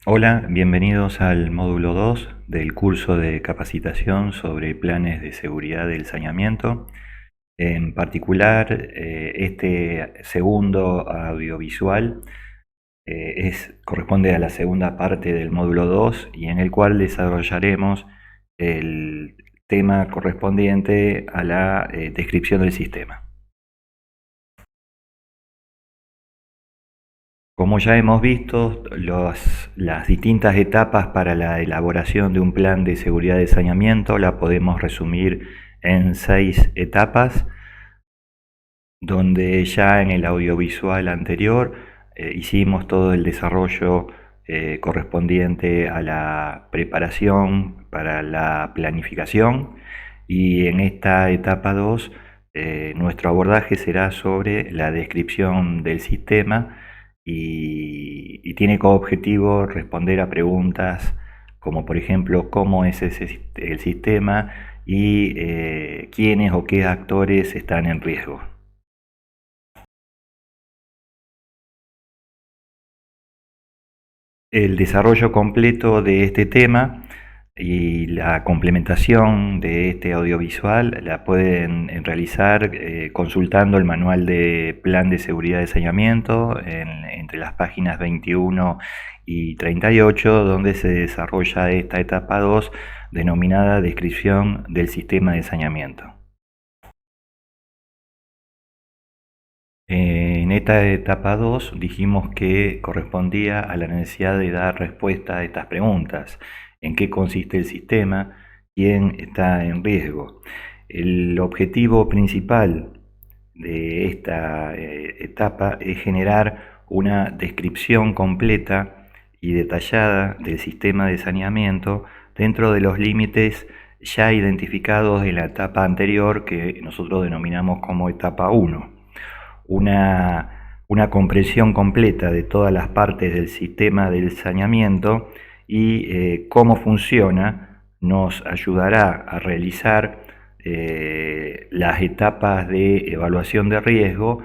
Hola, bienvenidos al módulo 2 del curso de capacitación sobre planes de seguridad del saneamiento. En particular, este segundo audiovisual corresponde a la segunda parte del módulo 2 y en el cual desarrollaremos el tema correspondiente a la descripción del sistema. Como ya hemos visto, las distintas etapas para la elaboración de un plan de seguridad de saneamiento la podemos resumir en 6 etapas, donde ya en el audiovisual anterior hicimos todo el desarrollo correspondiente a la preparación para la planificación, y en esta etapa 2 nuestro abordaje será sobre la descripción del sistema y tiene como objetivo responder a preguntas como, por ejemplo, cómo es el sistema y quiénes o qué actores están en riesgo. El desarrollo completo de este tema y la complementación de este audiovisual la pueden realizar consultando el manual de plan de seguridad de saneamiento entre las páginas 21 y 38, donde se desarrolla esta etapa 2 denominada descripción del sistema de saneamiento. En esta etapa 2 dijimos que correspondía a la necesidad de dar respuesta a estas preguntas: ¿en qué consiste el sistema? ¿Quién está en riesgo? El objetivo principal de esta etapa es generar una descripción completa y detallada del sistema de saneamiento dentro de los límites ya identificados en la etapa anterior, que nosotros denominamos como etapa 1. Una comprensión completa de todas las partes del sistema del saneamiento y cómo funciona nos ayudará a realizar las etapas de evaluación de riesgo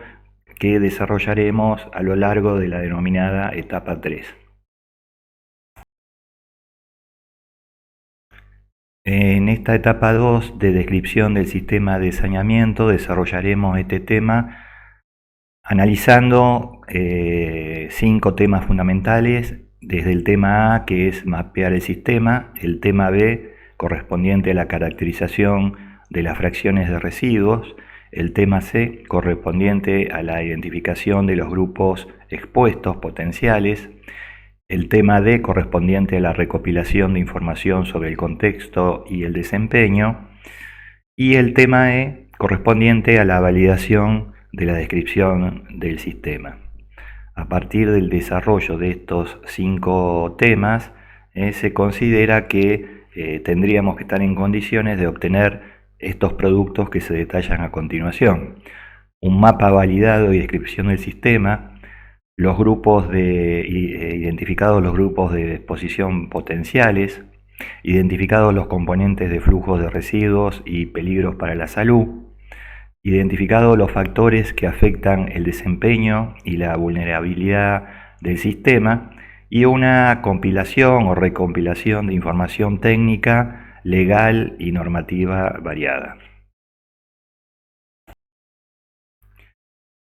que desarrollaremos a lo largo de la denominada etapa 3. En esta etapa 2 de descripción del sistema de saneamiento desarrollaremos este tema analizando 5 temas fundamentales, desde el tema A, que es mapear el sistema; el tema B, correspondiente a la caracterización de las fracciones de residuos; el tema C, correspondiente a la identificación de los grupos expuestos potenciales; el tema D, correspondiente a la recopilación de información sobre el contexto y el desempeño; y el tema E, correspondiente a la validación de la descripción del sistema. A partir del desarrollo de estos 5 temas, se considera que tendríamos que estar en condiciones de obtener estos productos que se detallan a continuación: un mapa validado y descripción del sistema, identificados los grupos de exposición potenciales, identificados los componentes de flujos de residuos y peligros para la salud, identificados los factores que afectan el desempeño y la vulnerabilidad del sistema, y una compilación o recompilación de información técnica, legal y normativa variada.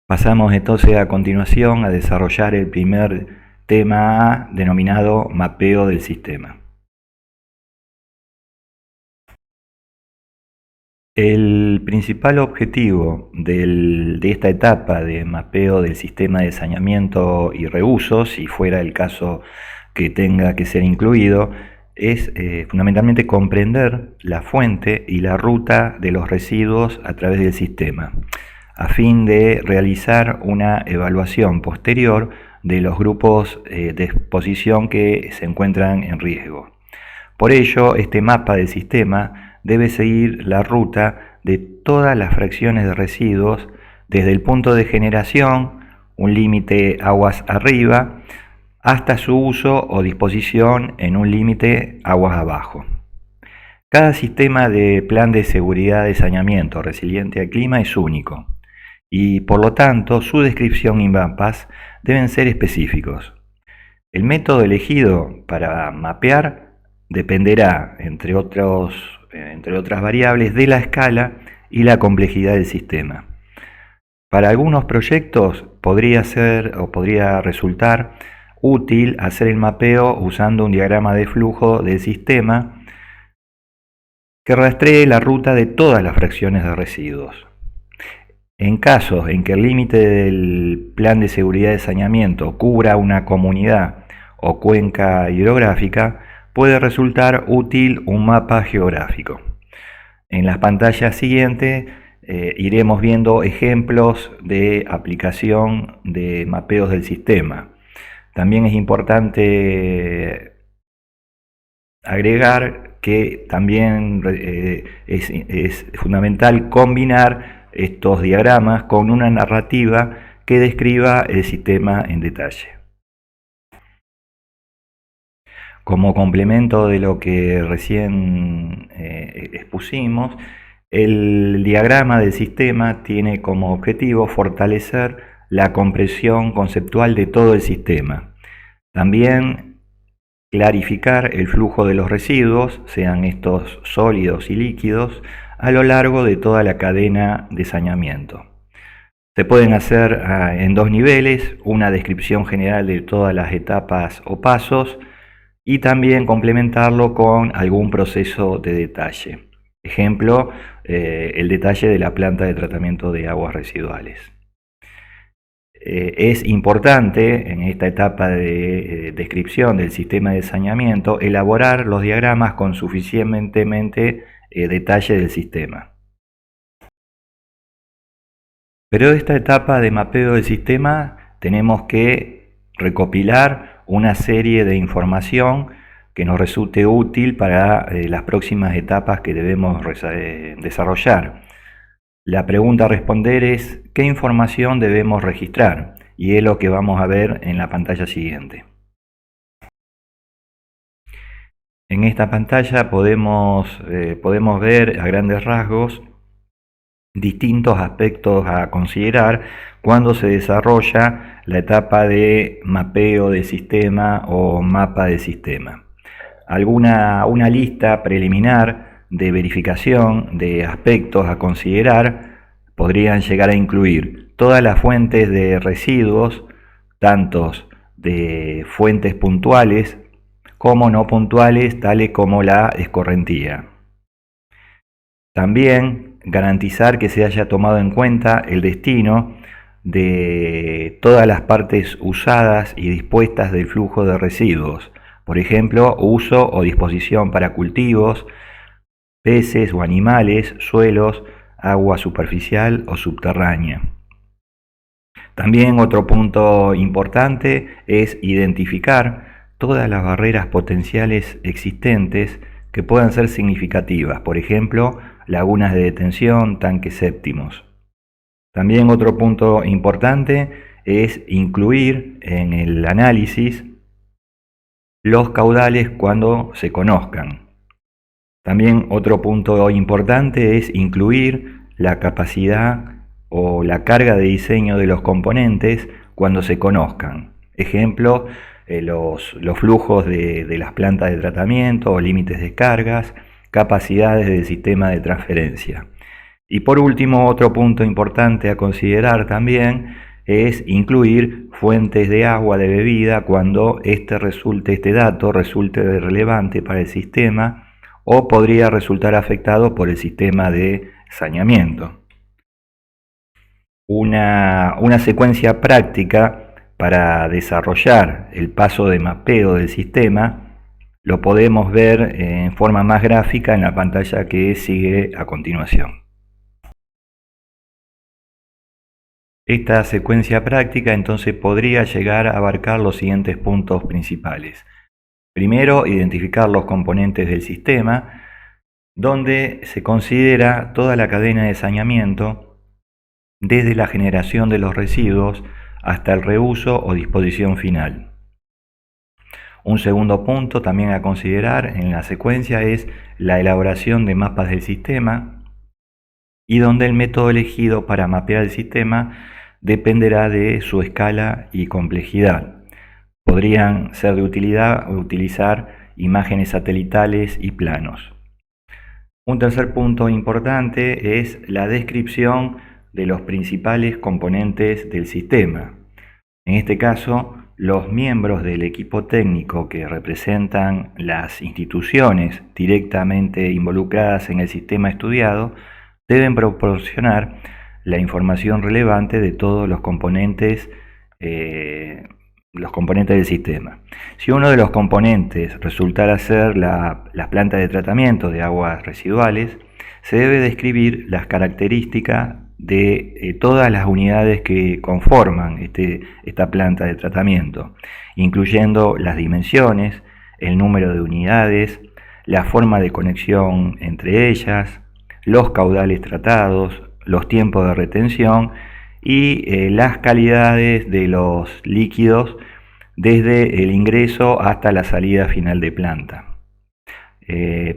Pasamos entonces a continuación a desarrollar el primer tema A, denominado mapeo del sistema. El principal objetivo de esta etapa de mapeo del sistema de saneamiento y reuso, si fuera el caso que tenga que ser incluido, es fundamentalmente comprender la fuente y la ruta de los residuos a través del sistema, a fin de realizar una evaluación posterior de los grupos de exposición que se encuentran en riesgo. Por ello, este mapa del sistema debe seguir la ruta de todas las fracciones de residuos desde el punto de generación, un límite aguas arriba, hasta su uso o disposición en un límite aguas abajo. Cada sistema de plan de seguridad de saneamiento resiliente al clima es único y, por lo tanto, su descripción y mapas deben ser específicos. El método elegido para mapear dependerá, entre otras variables, de la escala y la complejidad del sistema. Para algunos proyectos podría ser o podría resultar útil hacer el mapeo usando un diagrama de flujo del sistema que rastree la ruta de todas las fracciones de residuos. En casos en que el límite del plan de seguridad de saneamiento cubra una comunidad o cuenca hidrográfica, puede resultar útil un mapa geográfico. En las pantallas siguientes iremos viendo ejemplos de aplicación de mapeos del sistema. También es importante agregar que también es fundamental combinar estos diagramas con una narrativa que describa el sistema en detalle. Como complemento de lo que recién expusimos, el diagrama del sistema tiene como objetivo fortalecer la comprensión conceptual de todo el sistema. También clarificar el flujo de los residuos, sean estos sólidos y líquidos, a lo largo de toda la cadena de saneamiento. Se pueden hacer en dos niveles, una descripción general de todas las etapas o pasos y también complementarlo con algún proceso de detalle. Ejemplo, el detalle de la planta de tratamiento de aguas residuales. Es importante en esta etapa de descripción del sistema de saneamiento elaborar los diagramas con suficientemente detalle del sistema. Pero esta etapa de mapeo del sistema tenemos que recopilar una serie de información que nos resulte útil para las próximas etapas que debemos desarrollar. La pregunta a responder es ¿qué información debemos registrar? Y es lo que vamos a ver en la pantalla siguiente. En esta pantalla podemos ver a grandes rasgos distintos aspectos a considerar cuando se desarrolla la etapa de mapeo de sistema o mapa de sistema. Una lista preliminar de verificación de aspectos a considerar podrían llegar a incluir todas las fuentes de residuos, tantos de fuentes puntuales como no puntuales, tales como la escorrentía. También garantizar que se haya tomado en cuenta el destino de todas las partes usadas y dispuestas del flujo de residuos, por ejemplo, uso o disposición para cultivos, peces o animales, suelos, agua superficial o subterránea. También otro punto importante es identificar todas las barreras potenciales existentes que puedan ser significativas, por ejemplo, lagunas de detención, tanques séptimos. También otro punto importante es incluir en el análisis los caudales cuando se conozcan. También otro punto importante es incluir la capacidad o la carga de diseño de los componentes cuando se conozcan. Ejemplo, los flujos de las plantas de tratamiento o límites de cargas, capacidades del sistema de transferencia. Y por último, otro punto importante a considerar también es incluir fuentes de agua de bebida cuando este dato resulte relevante para el sistema o podría resultar afectado por el sistema de saneamiento. Una secuencia práctica para desarrollar el paso de mapeo del sistema lo podemos ver en forma más gráfica en la pantalla que sigue a continuación. Esta secuencia práctica entonces podría llegar a abarcar los siguientes puntos principales. Primero, identificar los componentes del sistema, donde se considera toda la cadena de saneamiento desde la generación de los residuos hasta el reuso o disposición final. Un segundo punto también a considerar en la secuencia es la elaboración de mapas del sistema y donde el método elegido para mapear el sistema dependerá de su escala y complejidad. podrían ser de utilidad utilizar imágenes satelitales y planos. Un tercer punto importante es la descripción de los principales componentes del sistema. En este caso, los miembros del equipo técnico que representan las instituciones directamente involucradas en el sistema estudiado deben proporcionar la información relevante de todos los componentes del sistema. Si uno de los componentes resultara ser la planta de tratamiento de aguas residuales, se debe describir las características de todas las unidades que conforman esta planta de tratamiento, incluyendo las dimensiones, el número de unidades, la forma de conexión entre ellas, los caudales tratados, los tiempos de retención y las calidades de los líquidos desde el ingreso hasta la salida final de planta.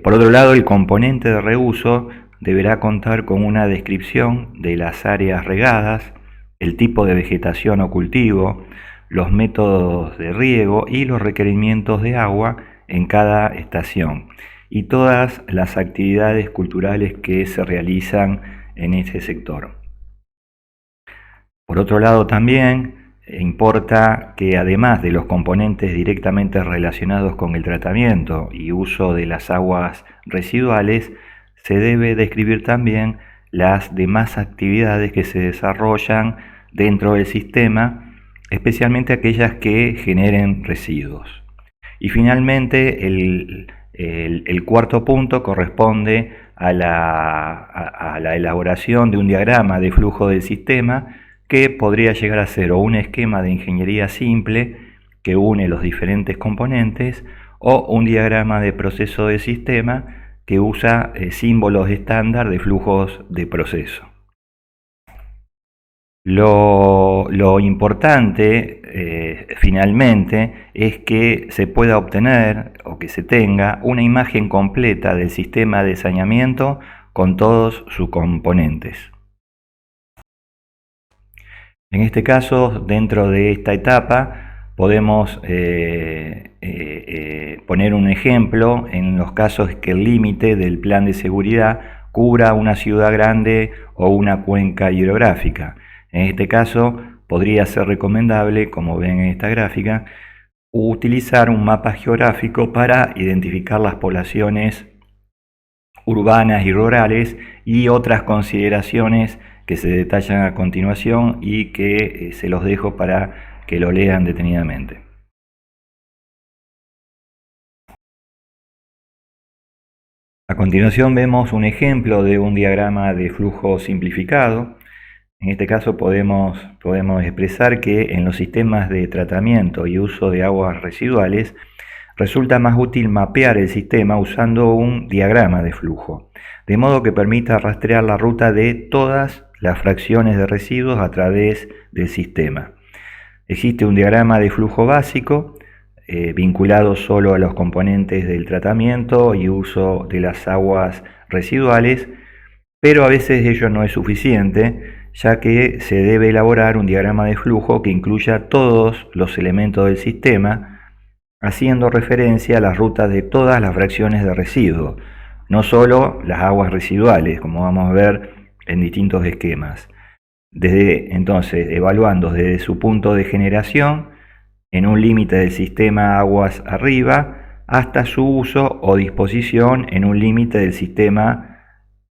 Por otro lado, el componente de reuso deberá contar con una descripción de las áreas regadas, el tipo de vegetación o cultivo, los métodos de riego y los requerimientos de agua en cada estación y todas las actividades culturales que se realizan en ese sector. Por otro lado, también importa que además de los componentes directamente relacionados con el tratamiento y uso de las aguas residuales, se debe describir también las demás actividades que se desarrollan dentro del sistema, especialmente aquellas que generen residuos. Y finalmente, el cuarto punto corresponde a la elaboración de un diagrama de flujo del sistema que podría llegar a ser o un esquema de ingeniería simple que une los diferentes componentes o un diagrama de proceso del sistema que usa símbolos estándar de flujos de proceso. Lo importante finalmente es que se pueda obtener o que se tenga una imagen completa del sistema de saneamiento con todos sus componentes. En este caso, dentro de esta etapa, podemos poner un ejemplo en los casos que el límite del plan de seguridad cubra una ciudad grande o una cuenca hidrográfica. En este caso, podría ser recomendable, como ven en esta gráfica, utilizar un mapa geográfico para identificar las poblaciones urbanas y rurales y otras consideraciones que se detallan a continuación y que se los dejo para que lo lean detenidamente. A continuación vemos un ejemplo de un diagrama de flujo simplificado. En este caso podemos expresar que en los sistemas de tratamiento y uso de aguas residuales resulta más útil mapear el sistema usando un diagrama de flujo, de modo que permita rastrear la ruta de todas las fracciones de residuos a través del sistema. Existe un diagrama de flujo básico vinculado solo a los componentes del tratamiento y uso de las aguas residuales, pero a veces ello no es suficiente, ya que se debe elaborar un diagrama de flujo que incluya todos los elementos del sistema, haciendo referencia a las rutas de todas las fracciones de residuos, no solo las aguas residuales, como vamos a ver en distintos esquemas. Entonces, evaluando desde su punto de generación, en un límite del sistema aguas arriba, hasta su uso o disposición en un límite del sistema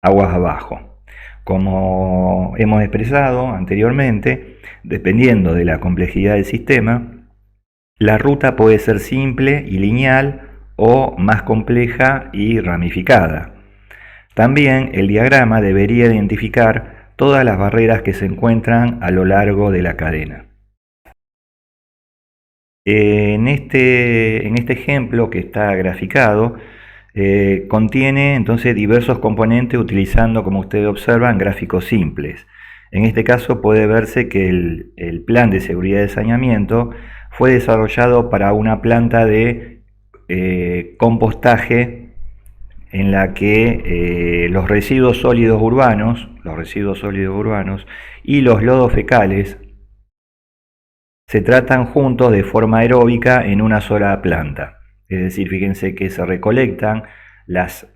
aguas abajo. Como hemos expresado anteriormente, dependiendo de la complejidad del sistema, la ruta puede ser simple y lineal o más compleja y ramificada. También el diagrama debería identificar todas las barreras que se encuentran a lo largo de la cadena. En este ejemplo que está graficado, contiene entonces diversos componentes utilizando, como ustedes observan, gráficos simples. En este caso puede verse que el plan de seguridad de saneamiento fue desarrollado para una planta de compostaje en la que los residuos sólidos urbanos y los lodos fecales se tratan juntos de forma aeróbica en una sola planta. Es decir, fíjense que se recolectan los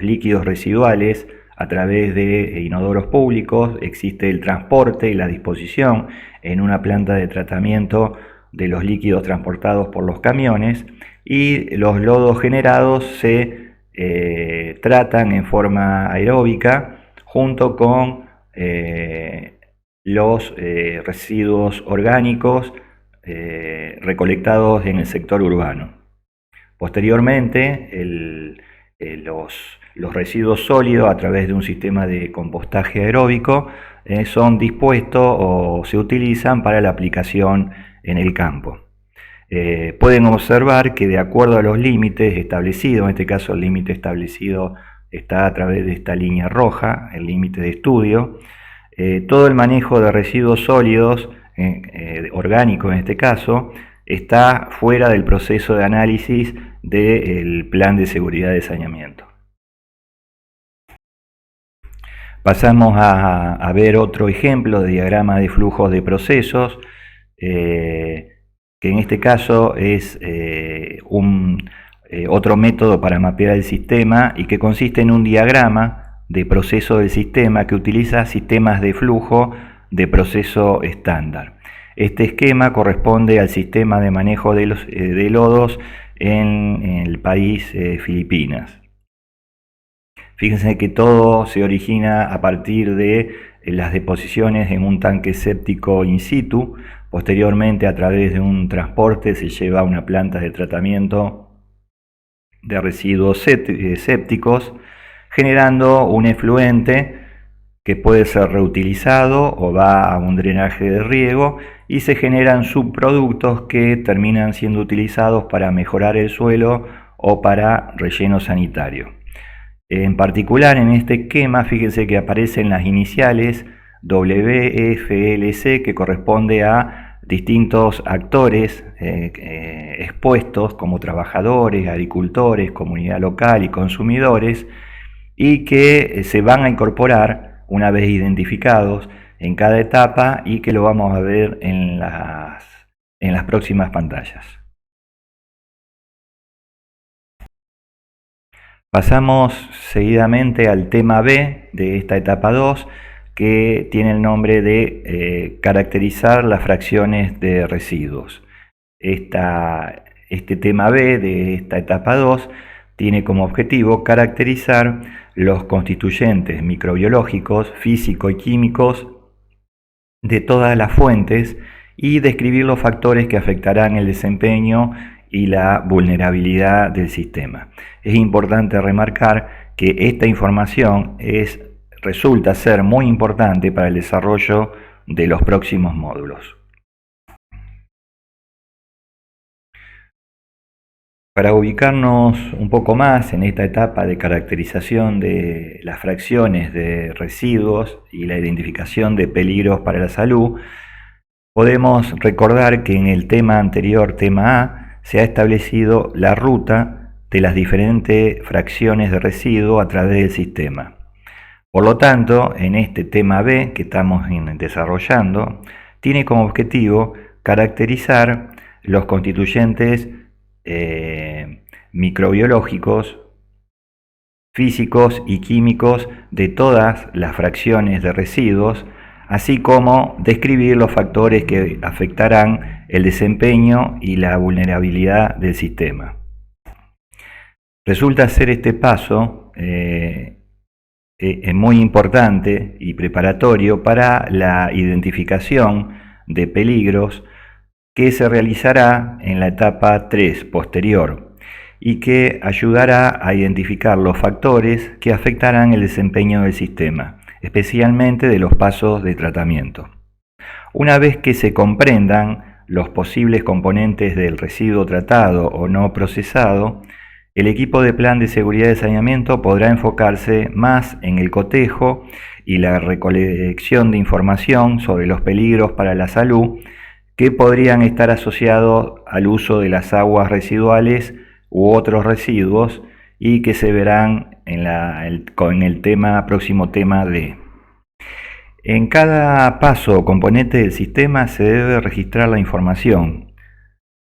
líquidos residuales a través de inodoros públicos, existe el transporte y la disposición en una planta de tratamiento de los líquidos transportados por los camiones, y los lodos generados se tratan en forma aeróbica junto con los residuos orgánicos recolectados en el sector urbano. Posteriormente, los residuos sólidos, a través de un sistema de compostaje aeróbico, son dispuestos o se utilizan para la aplicación en el campo. Pueden observar que, de acuerdo a los límites establecidos, en este caso el límite establecido está a través de esta línea roja, el límite de estudio, todo el manejo de residuos sólidos, orgánicos en este caso, está fuera del proceso de análisis del plan de seguridad de saneamiento. Pasamos a ver otro ejemplo de diagrama de flujos de procesos, que en este caso es otro método para mapear el sistema, y que consiste en un diagrama de proceso del sistema que utiliza sistemas de flujo de proceso estándar. Este esquema corresponde al sistema de manejo de lodos en el país Filipinas. Fíjense que todo se origina a partir de las deposiciones en un tanque séptico in situ. Posteriormente, a través de un transporte, se lleva a una planta de tratamiento de residuos sépticos, generando un efluente que puede ser reutilizado o va a un drenaje de riego, y se generan subproductos que terminan siendo utilizados para mejorar el suelo o para relleno sanitario. En particular, en este esquema, fíjense que aparecen las iniciales WFLC, que corresponde a distintos actores expuestos como trabajadores, agricultores, comunidad local y consumidores, y que se van a incorporar una vez identificados en cada etapa, y que lo vamos a ver en las próximas pantallas. Pasamos seguidamente al tema B de esta etapa 2, que tiene el nombre de caracterizar las fracciones de residuos. Este tema B de esta etapa 2 tiene como objetivo caracterizar los constituyentes microbiológicos, físicos y químicos de todas las fuentes, y describir los factores que afectarán el desempeño y la vulnerabilidad del sistema. Es importante remarcar que esta información resulta ser muy importante para el desarrollo de los próximos módulos. Para ubicarnos un poco más en esta etapa de caracterización de las fracciones de residuos y la identificación de peligros para la salud, podemos recordar que en el tema anterior, tema A, se ha establecido la ruta de las diferentes fracciones de residuo a través del sistema. Por lo tanto, en este tema B que estamos desarrollando, tiene como objetivo caracterizar los constituyentes microbiológicos, físicos y químicos de todas las fracciones de residuos, así como describir los factores que afectarán el desempeño y la vulnerabilidad del sistema. Resulta ser este paso muy importante y preparatorio para la identificación de peligros, que se realizará en la etapa 3 posterior, y que ayudará a identificar los factores que afectarán el desempeño del sistema, especialmente de los pasos de tratamiento. Una vez que se comprendan los posibles componentes del residuo tratado o no procesado, el equipo de plan de seguridad de saneamiento podrá enfocarse más en el cotejo y la recolección de información sobre los peligros para la salud que podrían estar asociados al uso de las aguas residuales u otros residuos, y que se verán en el próximo tema D. En cada paso o componente del sistema se debe registrar la información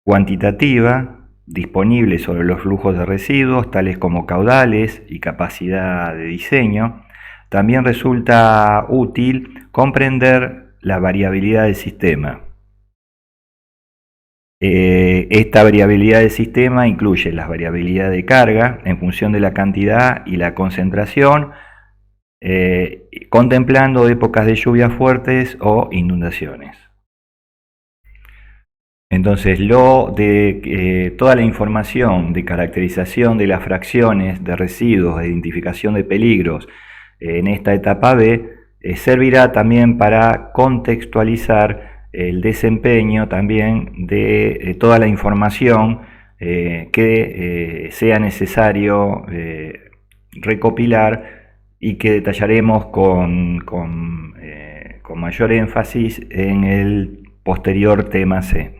cuantitativa disponible sobre los flujos de residuos, tales como caudales y capacidad de diseño. También resulta útil comprender la variabilidad del sistema. Esta variabilidad del sistema incluye la variabilidad de carga en función de la cantidad y la concentración, contemplando épocas de lluvias fuertes o inundaciones. Entonces, toda la información de caracterización de las fracciones de residuos e identificación de peligros en esta etapa B servirá también para contextualizar el desempeño también de toda la información que sea necesario recopilar y que detallaremos con mayor énfasis en el posterior tema C.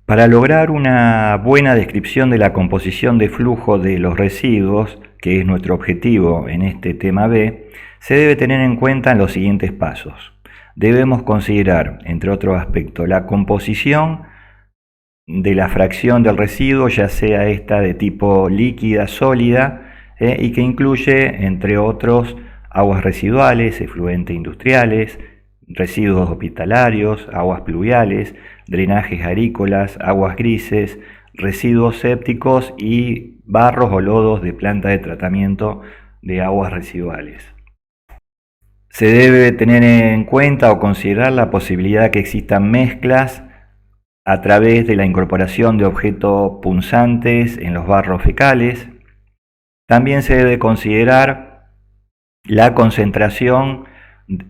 Para lograr una buena descripción de la composición de flujo de los residuos, que es nuestro objetivo en este tema B, se debe tener en cuenta los siguientes pasos. Debemos considerar, entre otros aspectos, la composición de la fracción del residuo, ya sea esta de tipo líquida, sólida, y que incluye, entre otros, aguas residuales, efluentes industriales, residuos hospitalarios, aguas pluviales, drenajes agrícolas, aguas grises, residuos sépticos y barros o lodos de planta de tratamiento de aguas residuales. Se debe tener en cuenta o considerar la posibilidad que existan mezclas a través de la incorporación de objetos punzantes en los barros fecales. También se debe considerar la concentración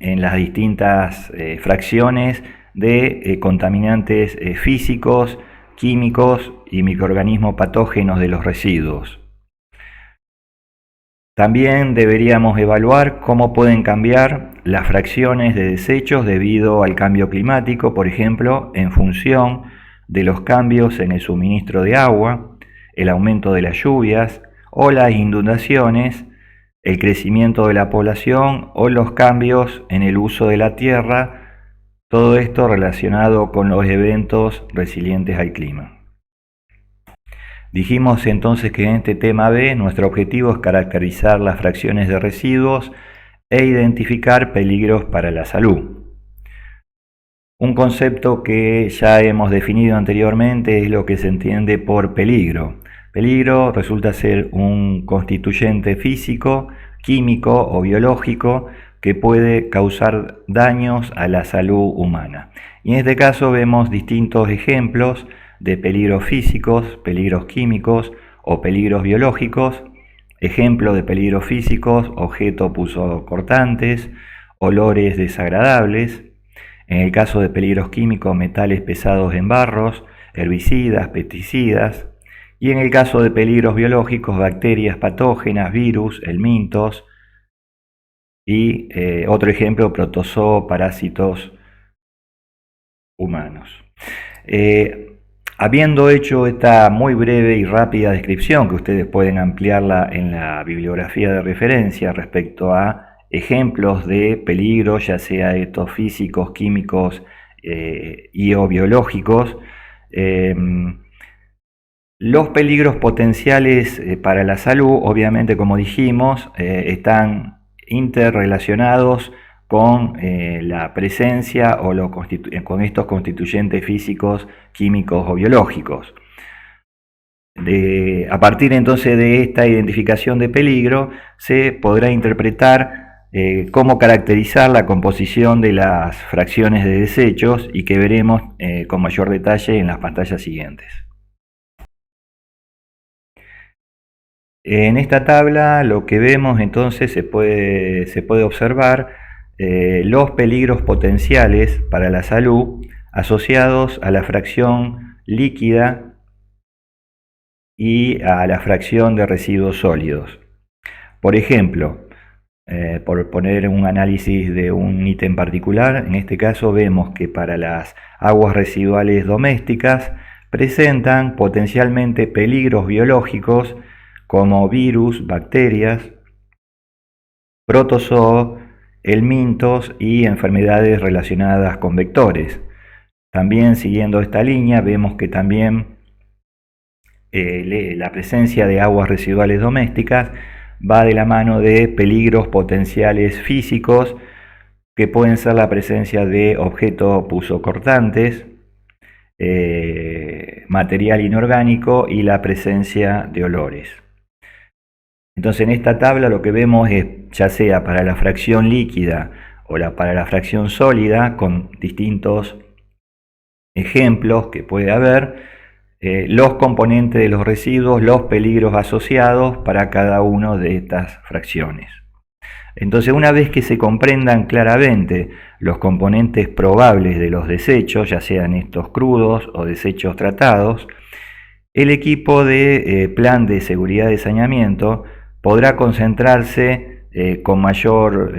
en las distintas fracciones de contaminantes físicos, químicos y microorganismos patógenos de los residuos. También deberíamos evaluar cómo pueden cambiar las fracciones de desechos debido al cambio climático, por ejemplo, en función de los cambios en el suministro de agua, el aumento de las lluvias o las inundaciones, el crecimiento de la población o los cambios en el uso de la tierra, todo esto relacionado con los eventos resilientes al clima. Dijimos entonces que en este tema B nuestro objetivo es caracterizar las fracciones de residuos e identificar peligros para la salud. Un concepto que ya hemos definido anteriormente es lo que se entiende por peligro. Peligro resulta ser un constituyente físico, químico o biológico que puede causar daños a la salud humana. Y en este caso vemos distintos ejemplos de peligros físicos, peligros químicos o peligros biológicos. Ejemplos de peligros físicos: objetos punzocortantes, olores desagradables. En el caso de peligros químicos, metales pesados en barros, herbicidas, pesticidas. Y en el caso de peligros biológicos, bacterias patógenas, virus, helmintos. Y otro ejemplo, protozoos, parásitos humanos. Habiendo hecho esta muy breve y rápida descripción, que ustedes pueden ampliarla en la bibliografía de referencia respecto a ejemplos de peligros, ya sea estos físicos, químicos y o biológicos, los peligros potenciales para la salud, obviamente, como dijimos, están interrelacionados con la presencia o con estos constituyentes físicos, químicos o biológicos. A partir entonces de esta identificación de peligro, se podrá interpretar cómo caracterizar la composición de las fracciones de desechos, y que veremos con mayor detalle en las pantallas siguientes. En esta tabla lo que vemos entonces se puede observar los peligros potenciales para la salud asociados a la fracción líquida y a la fracción de residuos sólidos. Por ejemplo, por poner un análisis de un ítem particular, en este caso vemos que para las aguas residuales domésticas presentan potencialmente peligros biológicos como virus, bacterias, protozoo, helmintos y enfermedades relacionadas con vectores. También siguiendo esta línea vemos que también la presencia de aguas residuales domésticas va de la mano de peligros potenciales físicos que pueden ser la presencia de objetos punzocortantes, material inorgánico y la presencia de olores. Entonces en esta tabla lo que vemos es, ya sea para la fracción líquida o para la fracción sólida, con distintos ejemplos que puede haber, los componentes de los residuos, los peligros asociados para cada una de estas fracciones. Entonces, una vez que se comprendan claramente los componentes probables de los desechos, ya sean estos crudos o desechos tratados, el equipo de plan de seguridad de saneamiento podrá concentrarse con mayor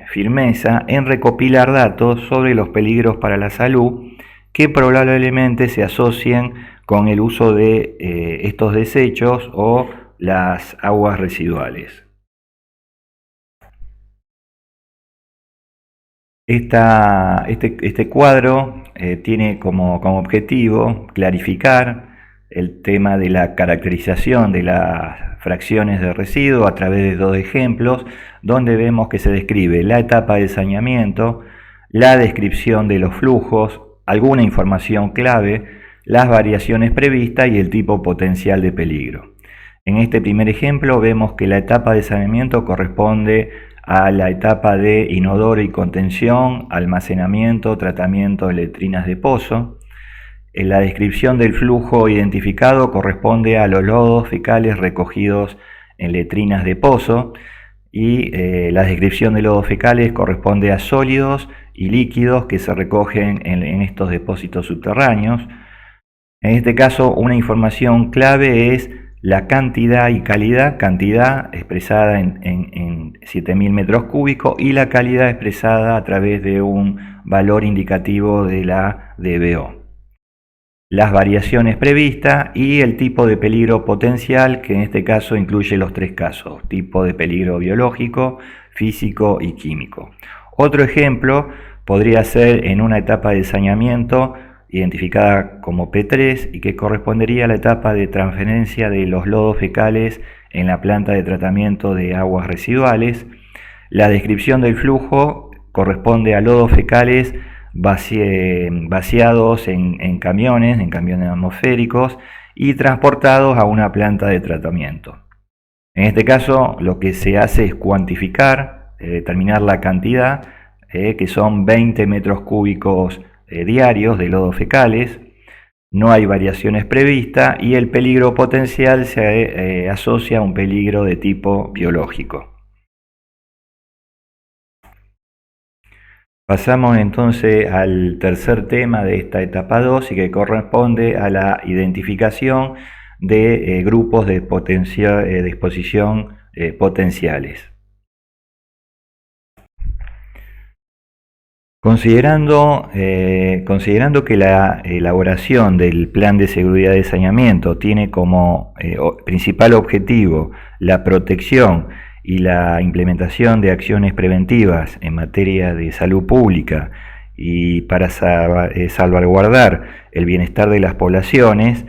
firmeza en recopilar datos sobre los peligros para la salud que probablemente se asocien con el uso de estos desechos o las aguas residuales. Este cuadro tiene como objetivo clarificar el tema de la caracterización de las fracciones de residuo a través de dos ejemplos, donde vemos que se describe la etapa de saneamiento, la descripción de los flujos, alguna información clave, las variaciones previstas y el tipo potencial de peligro. En este primer ejemplo vemos que la etapa de saneamiento corresponde a la etapa de inodoro y contención, almacenamiento, tratamiento de letrinas de pozo. En la descripción del flujo identificado corresponde a los lodos fecales recogidos en letrinas de pozo y la descripción de lodos fecales corresponde a sólidos y líquidos que se recogen en estos depósitos subterráneos. En este caso, una información clave es la cantidad y calidad, cantidad expresada en 7.000 metros cúbicos y la calidad expresada a través de un valor indicativo de la DBO. Las variaciones previstas y el tipo de peligro potencial, que en este caso incluye los tres casos: tipo de peligro biológico, físico y químico. Otro ejemplo podría ser en una etapa de saneamiento identificada como P3 y que correspondería a la etapa de transferencia de los lodos fecales en la planta de tratamiento de aguas residuales. La descripción del flujo corresponde a lodos fecales vaciados en camiones atmosféricos y transportados a una planta de tratamiento. En este caso, lo que se hace es cuantificar, determinar la cantidad, que son 20 metros cúbicos diarios de lodos fecales. No hay variaciones previstas y el peligro potencial se asocia a un peligro de tipo biológico. Pasamos entonces al tercer tema de esta etapa 2 y que corresponde a la identificación de grupos de exposición potenciales. Considerando que la elaboración del plan de seguridad de saneamiento tiene como principal objetivo la protección y la implementación de acciones preventivas en materia de salud pública y para salvaguardar el bienestar de las poblaciones,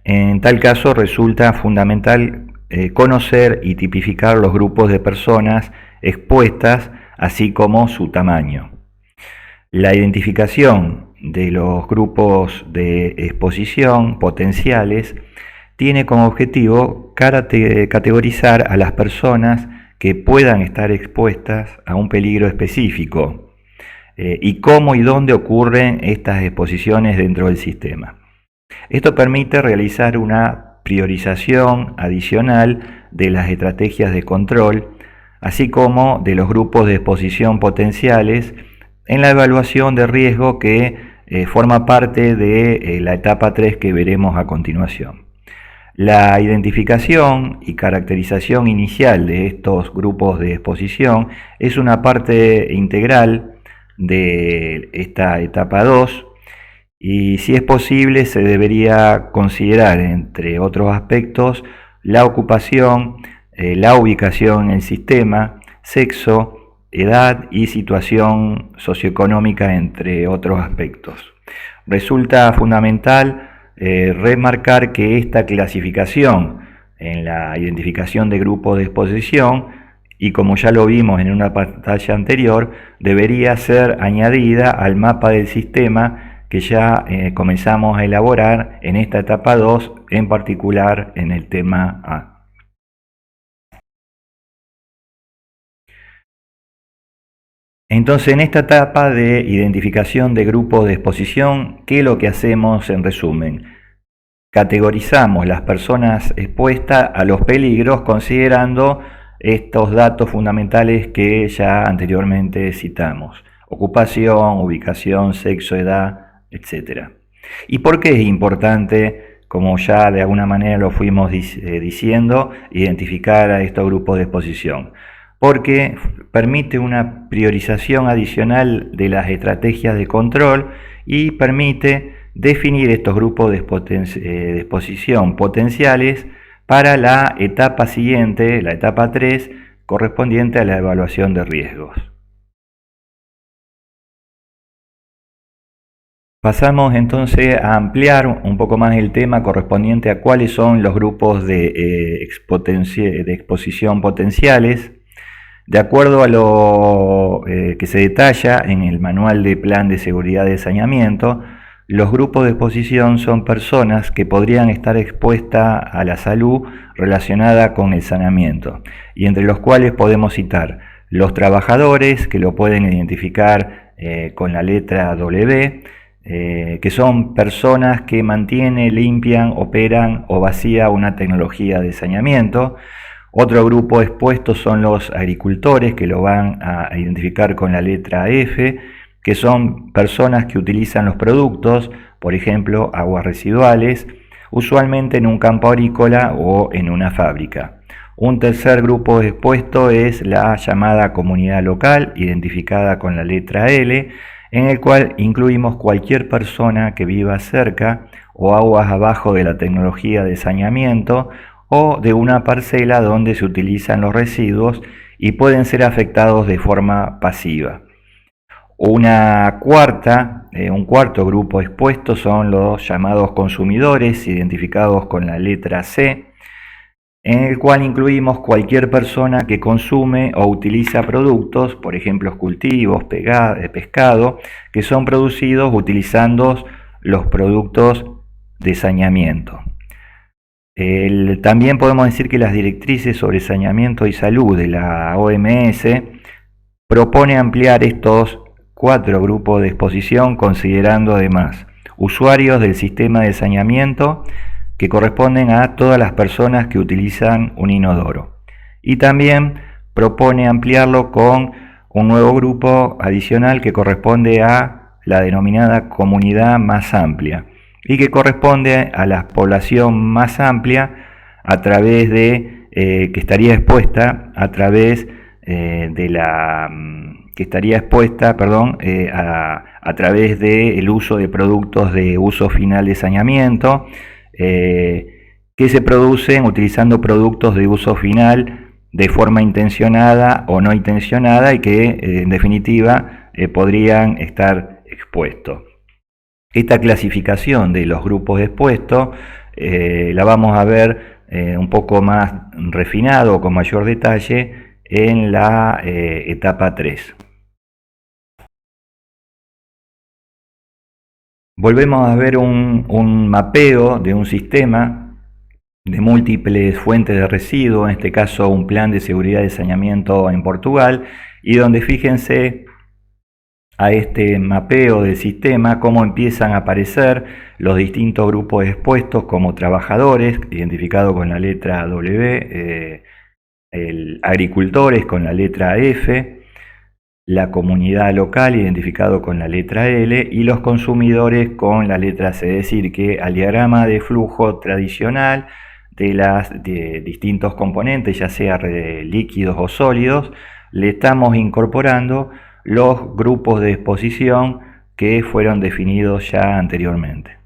en tal caso resulta fundamental conocer y tipificar los grupos de personas expuestas, así como su tamaño. La identificación de los grupos de exposición potenciales tiene como objetivo categorizar a las personas que puedan estar expuestas a un peligro específico y cómo y dónde ocurren estas exposiciones dentro del sistema. Esto permite realizar una priorización adicional de las estrategias de control, así como de los grupos de exposición potenciales en la evaluación de riesgo que forma parte de la etapa 3 que veremos a continuación. La identificación y caracterización inicial de estos grupos de exposición es una parte integral de esta etapa 2 y, si es posible, se debería considerar, entre otros aspectos, la ocupación, la ubicación en el sistema, sexo, edad y situación socioeconómica, entre otros aspectos. Resulta fundamental remarcar que esta clasificación en la identificación de grupos de exposición, y como ya lo vimos en una pantalla anterior, debería ser añadida al mapa del sistema que ya comenzamos a elaborar en esta etapa 2, en particular en el tema A. Entonces, en esta etapa de identificación de grupos de exposición, ¿qué es lo que hacemos en resumen? Categorizamos las personas expuestas a los peligros considerando estos datos fundamentales que ya anteriormente citamos: ocupación, ubicación, sexo, edad, etc. ¿Y por qué es importante, como ya de alguna manera lo fuimos diciendo, identificar a estos grupos de exposición? Porque permite una priorización adicional de las estrategias de control y permite definir estos grupos de exposición potenciales para la etapa siguiente, la etapa 3, correspondiente a la evaluación de riesgos. Pasamos entonces a ampliar un poco más el tema correspondiente a cuáles son los grupos de exposición potenciales. De acuerdo a lo que se detalla en el Manual de Plan de Seguridad de Saneamiento, los grupos de exposición son personas que podrían estar expuestas a la salud relacionada con el saneamiento, y entre los cuales podemos citar los trabajadores, que lo pueden identificar con la letra W, que son personas que mantienen, limpian, operan o vacían una tecnología de saneamiento. Otro grupo expuesto son los agricultores, que lo van a identificar con la letra F, que son personas que utilizan los productos, por ejemplo, aguas residuales, usualmente en un campo agrícola o en una fábrica. Un tercer grupo expuesto es la llamada comunidad local, identificada con la letra L, en el cual incluimos cualquier persona que viva cerca o aguas abajo de la tecnología de saneamiento o de una parcela donde se utilizan los residuos y pueden ser afectados de forma pasiva. Un cuarto grupo expuesto son los llamados consumidores, identificados con la letra C, en el cual incluimos cualquier persona que consume o utiliza productos, por ejemplo cultivos, pescado, que son producidos utilizando los productos de saneamiento. También podemos decir que las directrices sobre saneamiento y salud de la OMS propone ampliar estos 4 grupos de exposición, considerando además usuarios del sistema de saneamiento, que corresponden a todas las personas que utilizan un inodoro. Y también propone ampliarlo con un nuevo grupo adicional que corresponde a la denominada comunidad más amplia, y que corresponde a la población más amplia a través de que estaría expuesta a través de la que estaría expuesta, a través del uso de productos de uso final de saneamiento, que se producen utilizando productos de uso final de forma intencionada o no intencionada, y que en definitiva podrían estar expuestos. Esta clasificación de los grupos expuestos la vamos a ver un poco más refinado, con mayor detalle, en la etapa 3. Volvemos a ver un mapeo de un sistema de múltiples fuentes de residuos, en este caso un plan de seguridad de saneamiento en Portugal, y donde fíjense a este mapeo del sistema cómo empiezan a aparecer los distintos grupos expuestos, como trabajadores, identificados con la letra W, agricultores con la letra F, la comunidad local, identificado con la letra L, y los consumidores con la letra C. Es decir, que al diagrama de flujo tradicional de distintos componentes, ya sea líquidos o sólidos, le estamos incorporando los grupos de exposición que fueron definidos ya anteriormente.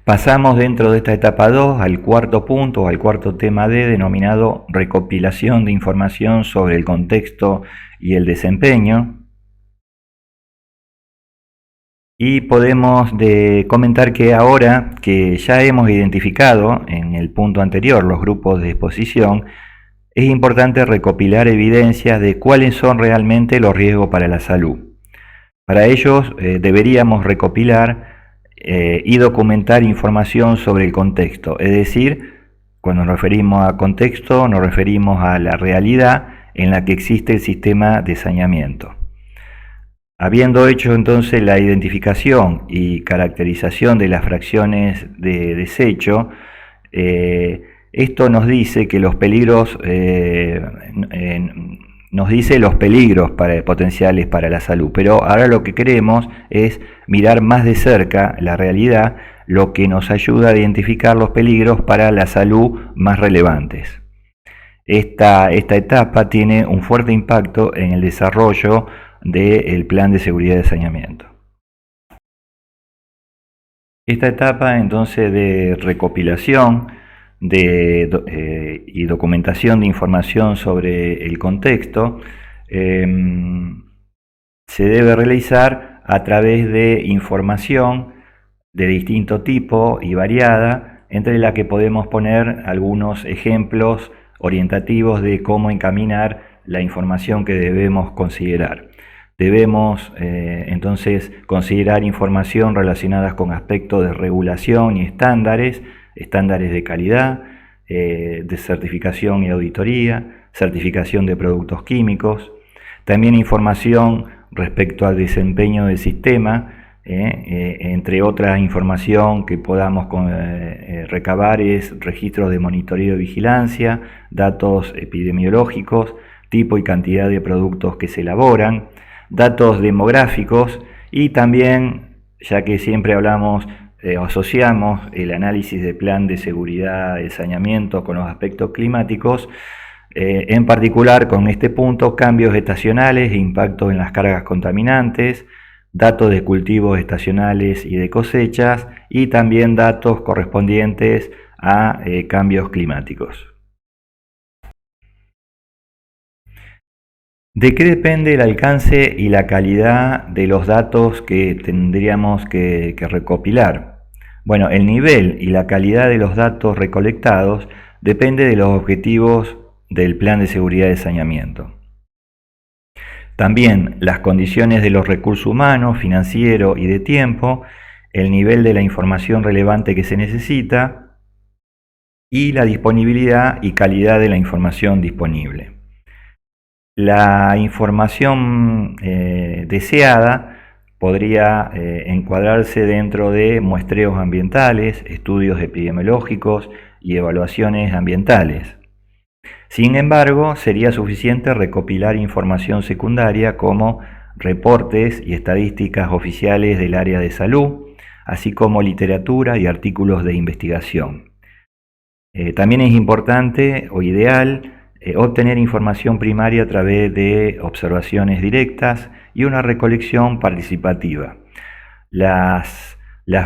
Pasamos dentro de esta etapa 2 al cuarto punto, al cuarto tema D, denominado recopilación de información sobre el contexto y el desempeño. Y podemos comentar que ahora que ya hemos identificado en el punto anterior los grupos de exposición, es importante recopilar evidencias de cuáles son realmente los riesgos para la salud. Para ellos deberíamos recopilar y documentar información sobre el contexto, es decir, cuando nos referimos a contexto nos referimos a la realidad en la que existe el sistema de saneamiento. Habiendo hecho entonces la identificación y caracterización de las fracciones de desecho, esto nos dice que los peligros, potenciales para la salud, pero ahora lo que queremos es mirar más de cerca la realidad, lo que nos ayuda a identificar los peligros para la salud más relevantes. Esta etapa tiene un fuerte impacto en el desarrollo del plan de seguridad de saneamiento. Esta etapa entonces de recopilación y documentación de información sobre el contexto se debe realizar a través de información de distinto tipo y variada, entre la que podemos poner algunos ejemplos orientativos de cómo encaminar la información que debemos considerar. Debemos entonces considerar información relacionada con aspectos de regulación y estándares de calidad, de certificación y auditoría, certificación de productos químicos, también información respecto al desempeño del sistema, entre otras información que podamos recabar es registros de monitoreo y vigilancia, datos epidemiológicos, tipo y cantidad de productos que se elaboran, datos demográficos y también, ya que siempre hablamos asociamos el análisis de plan de seguridad de saneamiento con los aspectos climáticos, en particular con este punto, cambios estacionales e impactos en las cargas contaminantes, datos de cultivos estacionales y de cosechas y también datos correspondientes a cambios climáticos. ¿De qué depende el alcance y la calidad de los datos que tendríamos que recopilar? Bueno, el nivel y la calidad de los datos recolectados depende de los objetivos del plan de seguridad de saneamiento. También las condiciones de los recursos humanos, financieros y de tiempo, el nivel de la información relevante que se necesita y la disponibilidad y calidad de la información disponible. La información deseada podría encuadrarse dentro de muestreos ambientales, estudios epidemiológicos y evaluaciones ambientales. Sin embargo, sería suficiente recopilar información secundaria como reportes y estadísticas oficiales del área de salud, así como literatura y artículos de investigación. También es importante o ideal obtener información primaria a través de observaciones directas y una recolección participativa. Las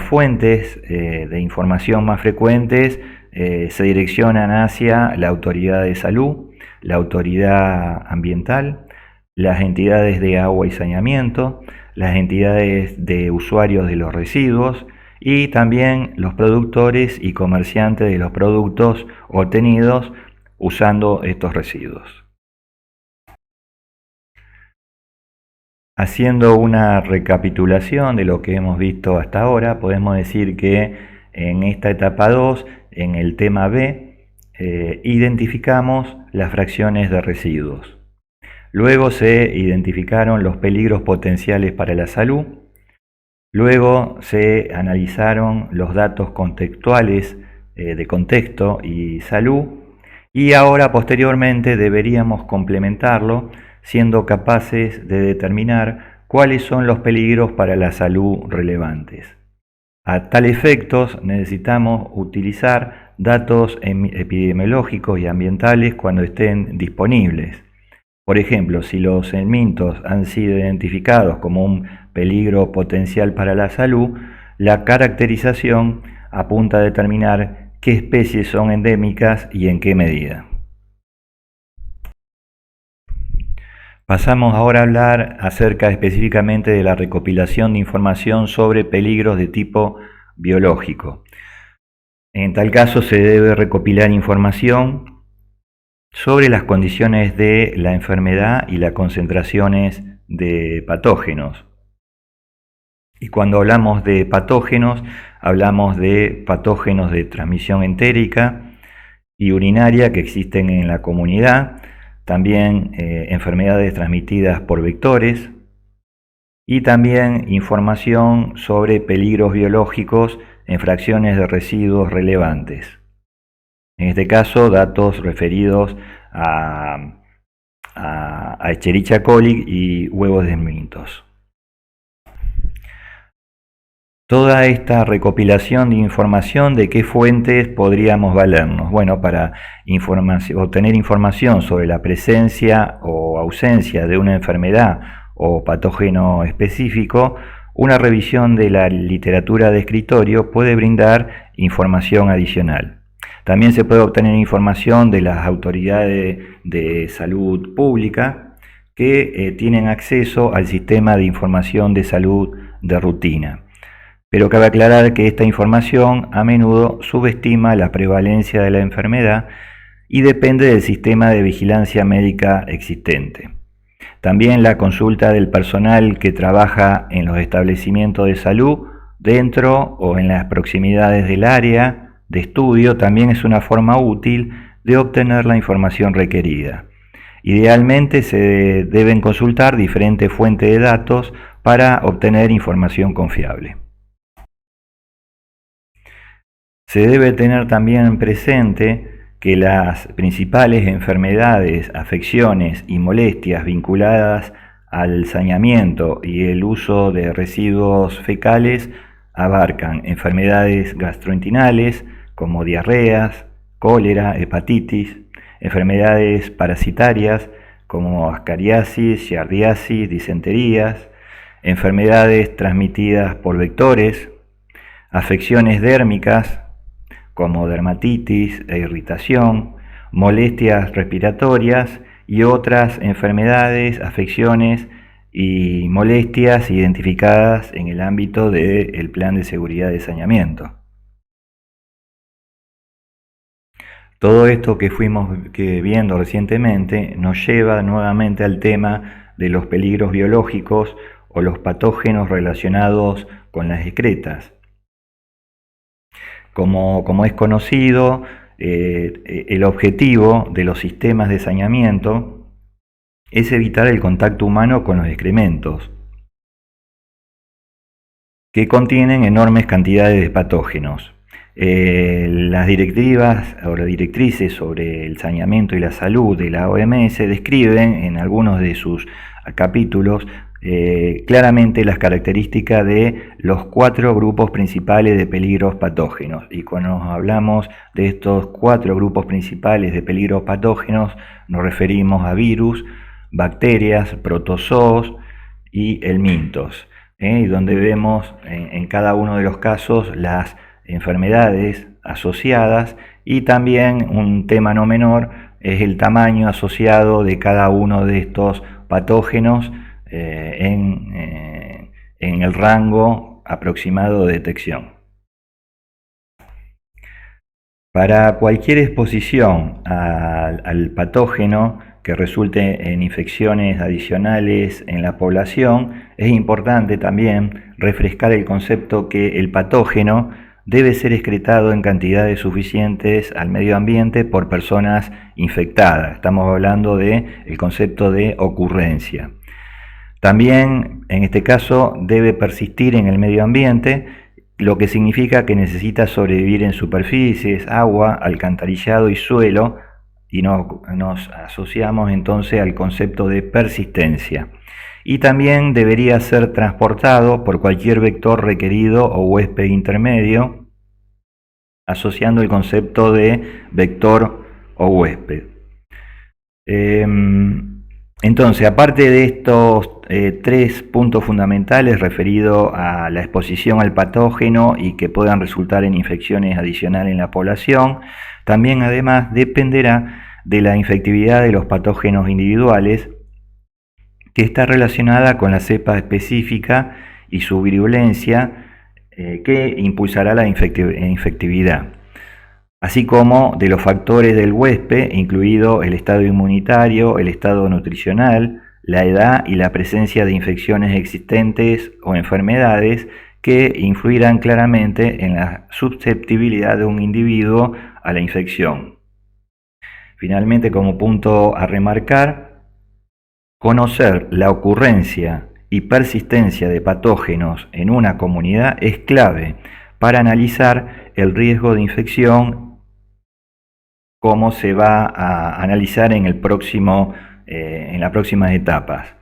fuentes de información más frecuentes se direccionan hacia la autoridad de salud, la autoridad ambiental, las entidades de agua y saneamiento, las entidades de usuarios de los residuos y también los productores y comerciantes de los productos obtenidos usando estos residuos. Haciendo una recapitulación de lo que hemos visto hasta ahora, podemos decir que en esta etapa 2, en el tema B, identificamos las fracciones de residuos. Luego se identificaron los peligros potenciales para la salud. Luego se analizaron los datos contextuales de contexto y salud. Y ahora posteriormente deberíamos complementarlo siendo capaces de determinar cuáles son los peligros para la salud relevantes. A tal efectos necesitamos utilizar datos epidemiológicos y ambientales cuando estén disponibles. Por ejemplo, si los elementos han sido identificados como un peligro potencial para la salud, la caracterización apunta a determinar qué especies son endémicas y en qué medida. Pasamos ahora a hablar acerca específicamente de la recopilación de información sobre peligros de tipo biológico. En tal caso se debe recopilar información sobre las condiciones de la enfermedad y las concentraciones de patógenos. Y cuando hablamos de patógenos, hablamos de patógenos de transmisión entérica y urinaria que existen en la comunidad, también enfermedades transmitidas por vectores y también información sobre peligros biológicos en fracciones de residuos relevantes. En este caso, datos referidos a Escherichia coli y huevos de mintos. Toda esta recopilación de información, ¿de qué fuentes podríamos valernos? Bueno, para obtener información sobre la presencia o ausencia de una enfermedad o patógeno específico, una revisión de la literatura de escritorio puede brindar información adicional. También se puede obtener información de las autoridades de salud pública que tienen acceso al sistema de información de salud de rutina. Pero cabe aclarar que esta información a menudo subestima la prevalencia de la enfermedad y depende del sistema de vigilancia médica existente. También la consulta del personal que trabaja en los establecimientos de salud dentro o en las proximidades del área de estudio también es una forma útil de obtener la información requerida. Idealmente se deben consultar diferentes fuentes de datos para obtener información confiable. Se debe tener también presente que las principales enfermedades, afecciones y molestias vinculadas al saneamiento y el uso de residuos fecales abarcan enfermedades gastrointestinales como diarreas, cólera, hepatitis, enfermedades parasitarias como ascariasis, giardiasis, disenterías, enfermedades transmitidas por vectores, afecciones dérmicas como dermatitis e irritación, molestias respiratorias y otras enfermedades, afecciones y molestias identificadas en el ámbito del Plan de Seguridad de Saneamiento. Todo esto que fuimos viendo recientemente nos lleva nuevamente al tema de los peligros biológicos o los patógenos relacionados con las excretas. Como es conocido, el objetivo de los sistemas de saneamiento es evitar el contacto humano con los excrementos, que contienen enormes cantidades de patógenos. Las directivas o las directrices sobre el saneamiento y la salud de la OMS describen en algunos de sus capítulos claramente las características de los 4 grupos principales de peligros patógenos. Y cuando hablamos de estos 4 grupos principales de peligros patógenos, nos referimos a virus, bacterias, protozoos y helmintos, y donde vemos en cada uno de los casos las enfermedades asociadas y también un tema no menor es el tamaño asociado de cada uno de estos patógenos en el rango aproximado de detección. Para cualquier exposición al patógeno que resulte en infecciones adicionales en la población, es importante también refrescar el concepto que el patógeno debe ser excretado en cantidades suficientes al medio ambiente por personas infectadas. Estamos hablando del concepto de ocurrencia. También, en este caso, debe persistir en el medio ambiente, lo que significa que necesita sobrevivir en superficies, agua, alcantarillado y suelo, y nos asociamos entonces al concepto de persistencia. Y también debería ser transportado por cualquier vector requerido o huésped intermedio, asociando el concepto de vector o huésped. Entonces, aparte de estos tres puntos fundamentales referidos a la exposición al patógeno y que puedan resultar en infecciones adicionales en la población. También además dependerá de la infectividad de los patógenos individuales, que está relacionada con la cepa específica y su virulencia, que impulsará la infectividad, así como de los factores del huésped, incluido el estado inmunitario, el estado nutricional, la edad y la presencia de infecciones existentes o enfermedades que influirán claramente en la susceptibilidad de un individuo a la infección. Finalmente, como punto a remarcar, conocer la ocurrencia y persistencia de patógenos en una comunidad es clave para analizar el riesgo de infección, como se va a analizar en las próximas etapas.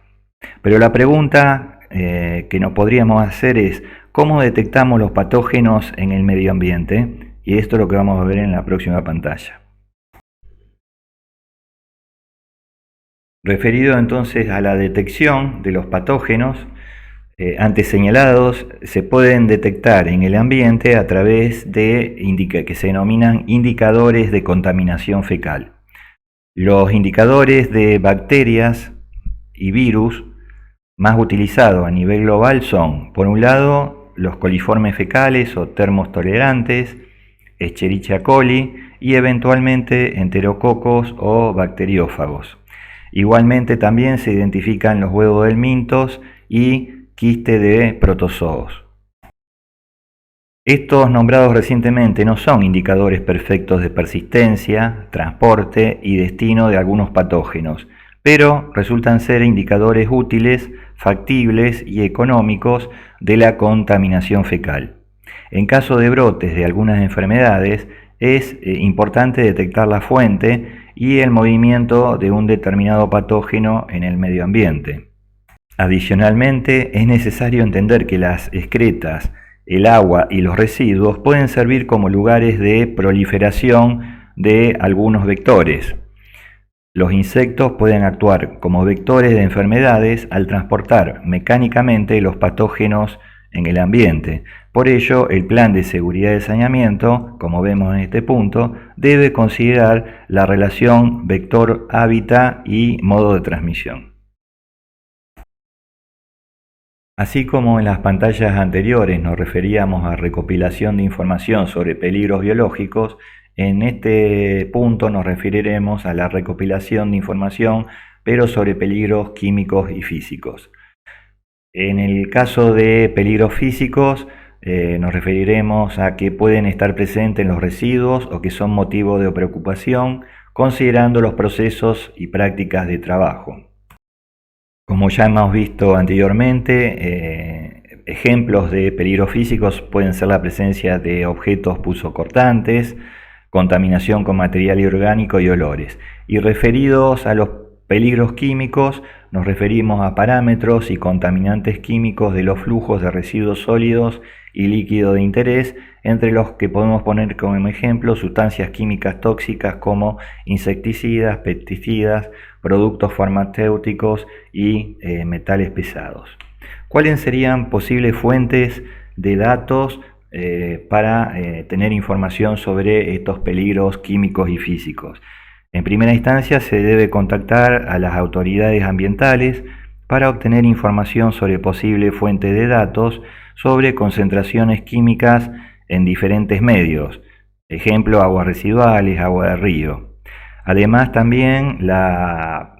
Pero la pregunta que nos podríamos hacer es: ¿cómo detectamos los patógenos en el medio ambiente? Y esto es lo que vamos a ver en la próxima pantalla. Referido entonces a la detección de los patógenos antes señalados, se pueden detectar en el ambiente a través de que se denominan indicadores de contaminación fecal. Los indicadores de bacterias y virus más utilizados a nivel global son, por un lado, los coliformes fecales o termotolerantes, Escherichia coli y eventualmente enterococos o bacteriófagos. Igualmente también se identifican los huevos del mintos y quiste de protozoos. Estos nombrados recientemente no son indicadores perfectos de persistencia, transporte y destino de algunos patógenos, pero resultan ser indicadores útiles, factibles y económicos de la contaminación fecal. En caso de brotes de algunas enfermedades, es importante detectar la fuente y el movimiento de un determinado patógeno en el medio ambiente. Adicionalmente, es necesario entender que las excretas, el agua y los residuos pueden servir como lugares de proliferación de algunos vectores. Los insectos pueden actuar como vectores de enfermedades al transportar mecánicamente los patógenos en el ambiente. Por ello, el plan de seguridad de saneamiento, como vemos en este punto, debe considerar la relación vector-hábitat y modo de transmisión. Así como en las pantallas anteriores nos referíamos a recopilación de información sobre peligros biológicos, en este punto nos referiremos a la recopilación de información, pero sobre peligros químicos y físicos. En el caso de peligros físicos, nos referiremos a que pueden estar presentes en los residuos o que son motivo de preocupación, considerando los procesos y prácticas de trabajo. Como ya hemos visto anteriormente, ejemplos de peligros físicos pueden ser la presencia de objetos punzocortantes, contaminación con material orgánico y olores. Y referidos a los peligros químicos, nos referimos a parámetros y contaminantes químicos de los flujos de residuos sólidos y líquidos de interés, entre los que podemos poner como ejemplo sustancias químicas tóxicas como insecticidas, pesticidas, productos farmacéuticos y metales pesados. ¿Cuáles serían posibles fuentes de datos para tener información sobre estos peligros químicos y físicos? En primera instancia, se debe contactar a las autoridades ambientales para obtener información sobre posible fuente de datos sobre concentraciones químicas en diferentes medios, ejemplo, aguas residuales, agua de río. Además, también,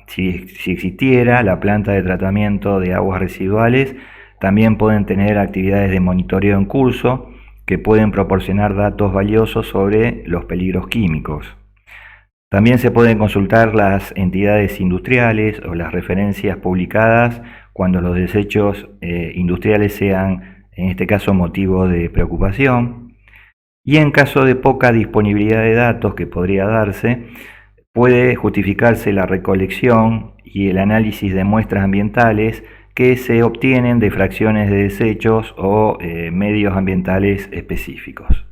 si existiera la planta de tratamiento de aguas residuales, también pueden tener actividades de monitoreo en curso que pueden proporcionar datos valiosos sobre los peligros químicos. También se pueden consultar las entidades industriales o las referencias publicadas cuando los desechos industriales sean, en este caso, motivo de preocupación. Y en caso de poca disponibilidad de datos que podría darse, puede justificarse la recolección y el análisis de muestras ambientales que se obtienen de fracciones de desechos o medios ambientales específicos.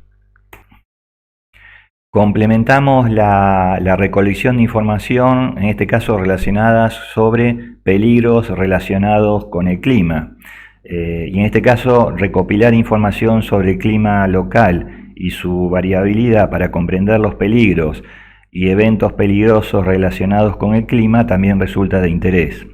Complementamos la recolección de información, en este caso relacionadas sobre peligros relacionados con el clima. Y en este caso, recopilar información sobre el clima local y su variabilidad para comprender los peligros y eventos peligrosos relacionados con el clima también resulta de interés.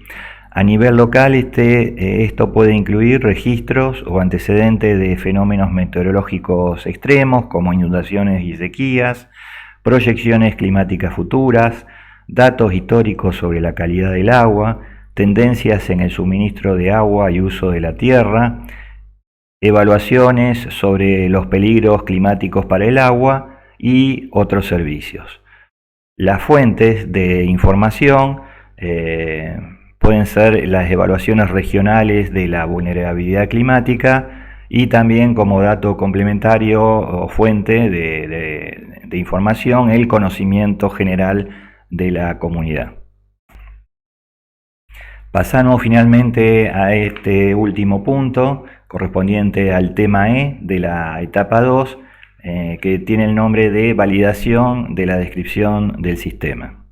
A nivel local, esto puede incluir registros o antecedentes de fenómenos meteorológicos extremos como inundaciones y sequías, proyecciones climáticas futuras, datos históricos sobre la calidad del agua, tendencias en el suministro de agua y uso de la tierra, evaluaciones sobre los peligros climáticos para el agua y otros servicios. Las fuentes de información pueden ser las evaluaciones regionales de la vulnerabilidad climática y también como dato complementario o fuente de información el conocimiento general de la comunidad. Pasamos finalmente a este último punto correspondiente al tema E de la etapa 2, que tiene el nombre de validación de la descripción del sistema.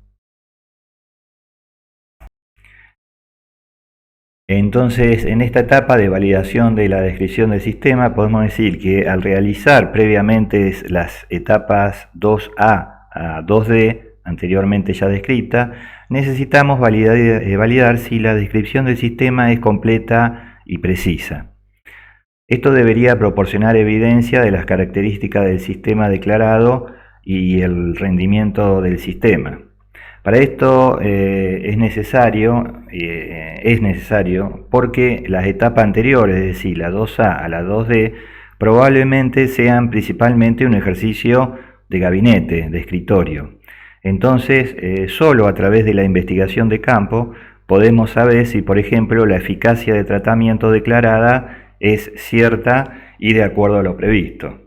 Entonces, en esta etapa de validación de la descripción del sistema, podemos decir que al realizar previamente las etapas 2A a 2D, anteriormente ya descrita, necesitamos validar si la descripción del sistema es completa y precisa. Esto debería proporcionar evidencia de las características del sistema declarado y el rendimiento del sistema. Para esto es necesario porque las etapas anteriores, es decir, la 2A a la 2D, probablemente sean principalmente un ejercicio de gabinete, de escritorio. Entonces, solo a través de la investigación de campo podemos saber si, por ejemplo, la eficacia de tratamiento declarada es cierta y de acuerdo a lo previsto.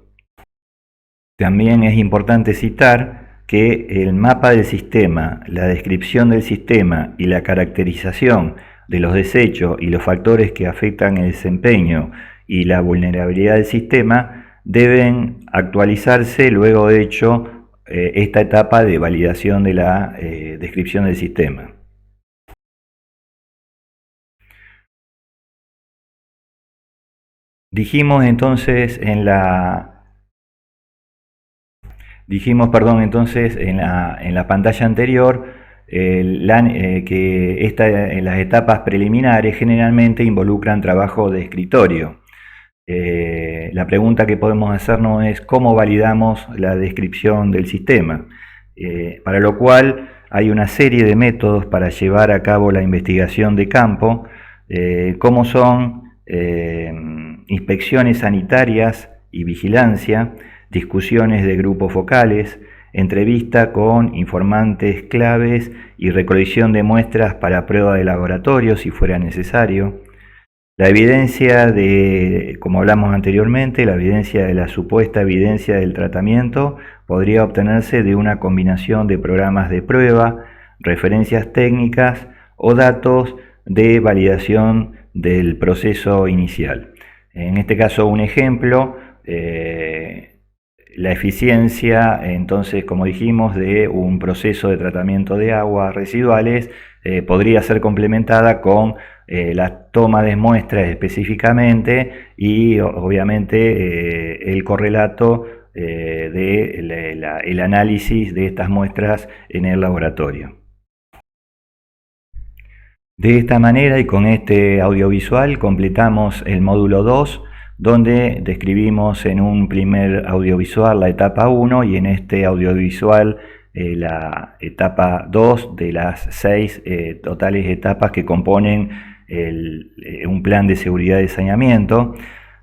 También es importante citar que el mapa del sistema, la descripción del sistema y la caracterización de los desechos y los factores que afectan el desempeño y la vulnerabilidad del sistema deben actualizarse luego de hecho esta etapa de validación de la descripción del sistema. Dijimos entonces en la pantalla anterior que las etapas preliminares generalmente involucran trabajo de escritorio. La pregunta que podemos hacernos es cómo validamos la descripción del sistema, para lo cual hay una serie de métodos para llevar a cabo la investigación de campo, como son inspecciones sanitarias y vigilancia, discusiones de grupos focales, entrevista con informantes claves y recolección de muestras para prueba de laboratorio si fuera necesario. La evidencia como hablamos anteriormente, la evidencia de la supuesta evidencia del tratamiento podría obtenerse de una combinación de programas de prueba, referencias técnicas o datos de validación del proceso inicial. En este caso, un ejemplo, la eficiencia, entonces, como dijimos, de un proceso de tratamiento de aguas residuales podría ser complementada con la toma de muestras específicamente y obviamente el correlato el análisis de estas muestras en el laboratorio. De esta manera y con este audiovisual completamos el módulo 2, donde describimos en un primer audiovisual la etapa 1 y en este audiovisual la etapa 2 de las 6 totales etapas que componen un plan de seguridad de saneamiento.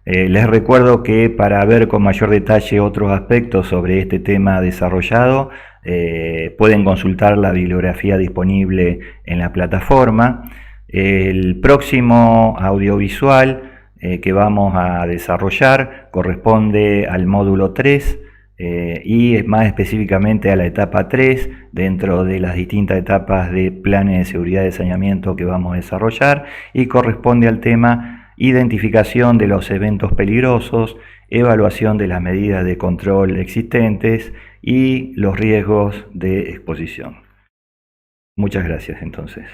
Les recuerdo que para ver con mayor detalle otros aspectos sobre este tema desarrollado, pueden consultar la bibliografía disponible en la plataforma. El próximo audiovisual que vamos a desarrollar corresponde al módulo 3 y más específicamente a la etapa 3 dentro de las distintas etapas de planes de seguridad de saneamiento que vamos a desarrollar y corresponde al tema identificación de los eventos peligrosos, evaluación de las medidas de control existentes y los riesgos de exposición. Muchas gracias entonces.